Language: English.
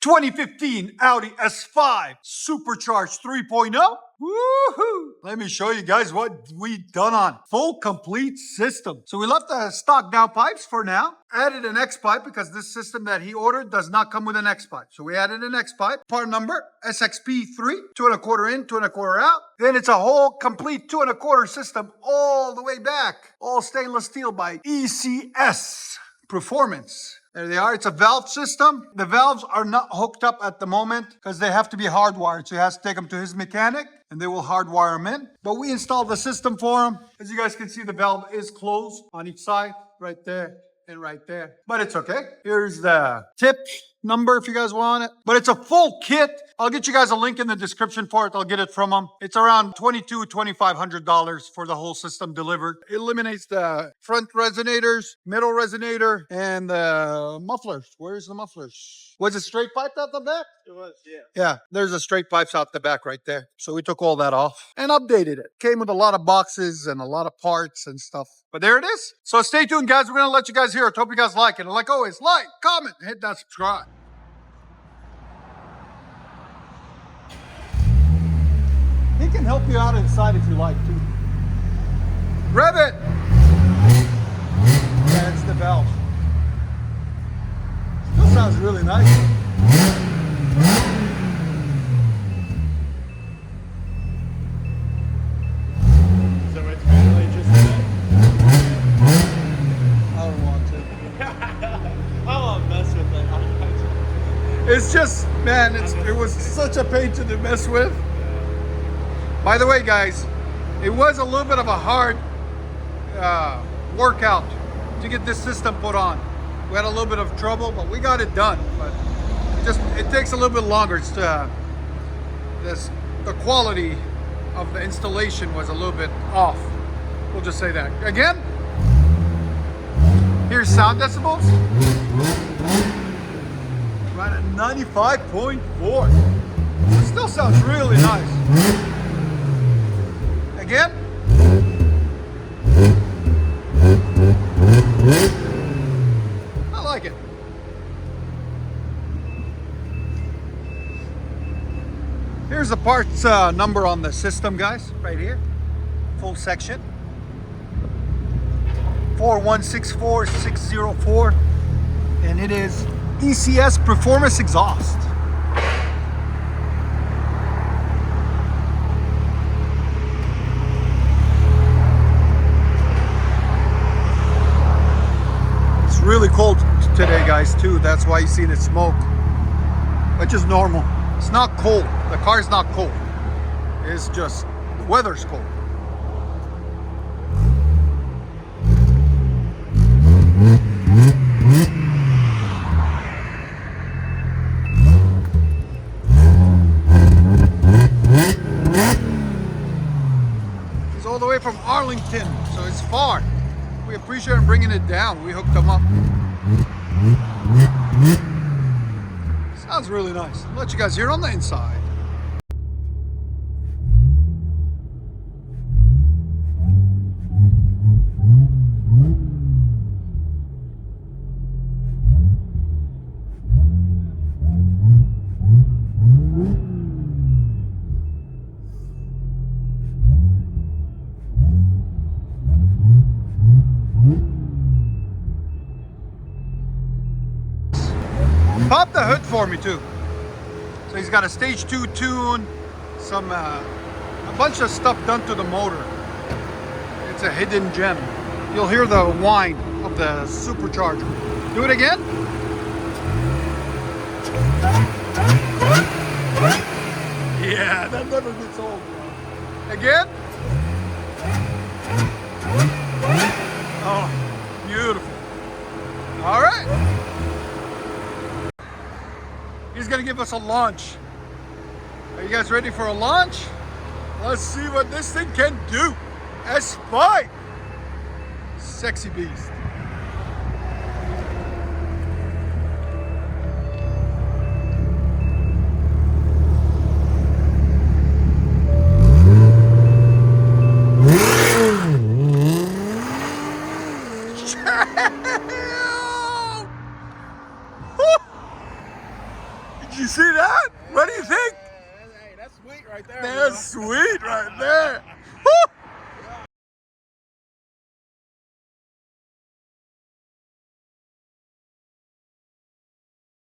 2015 Audi S5 Supercharged 3.0. Woohoo! Let me show you guys what we done on full complete system. So we left the stock downpipes for now. Added an X pipe because this system that he ordered does not come with an X pipe. So we added an X pipe. Part number SXP3, 2 1/4 in, 2 1/4 out. Then it's a whole complete 2 1/4 system all the way back. All stainless steel by ECS Performance. There they are. It's a valve system. The valves are not hooked up at the moment because they have to be hardwired. So he has to take them to his mechanic and they will hardwire them in. But we installed the system for him. As you guys can see, the valve is closed on each side, right there and right there. But it's okay. Here's the tip number if you guys want it. But it's a full kit. I'll get you guys a link in the description for it. I'll get it from them. It's around $2,200 to $2,500 for the whole system delivered. It eliminates the front resonators, middle resonator, and the mufflers. Where's the mufflers? Was it straight piped out the back? It was, yeah. Yeah, there's a straight pipes out the back right there. So we took all that off and updated it. Came with a lot of boxes and a lot of parts and stuff. But there it is. So stay tuned, guys. We're going to let you guys hear it. Hope you guys like it. And like always, like, comment, hit that subscribe. He can help you out inside if you like, too. Rev it! That's the valve. Still sounds really nice. So it's really just that? I don't want to. I won't mess with it. It's just, man, it was such a pain to mess with. By the way, guys, it was a little bit of a hard workout to get this system put on. We had a little bit of trouble, but we got it done. But it takes a little bit longer. It's the quality of the installation was a little bit off. We'll just say that. Again, here's sound decibels. Right at 95.4. It still sounds really nice. Again. I like it. Here's the parts number on the system, guys, right here. Full section. 4164604. And it is ECS Performance Exhaust. Really cold today, guys, too. That's why you seen it smoke, which is normal. It's not cold. The car's not cold. It's just the weather's cold. It's all the way from Arlington, so it's far. We appreciate him bringing it down. We hooked them up. Sounds really nice. I'll let you guys hear on the inside. Pop the hood for me too. So he's got a stage 2 tune, some a bunch of stuff done to the motor. It's a hidden gem. You'll hear the whine of the supercharger. Do it again. Yeah, that never gets old, bro. Again. Oh, beautiful. All right. He's gonna give us a launch. Are you guys ready for a launch? Let's see what this thing can do. S5. Sexy beast. you see that? What do you think? Hey, that's sweet right there. That's sweet right there.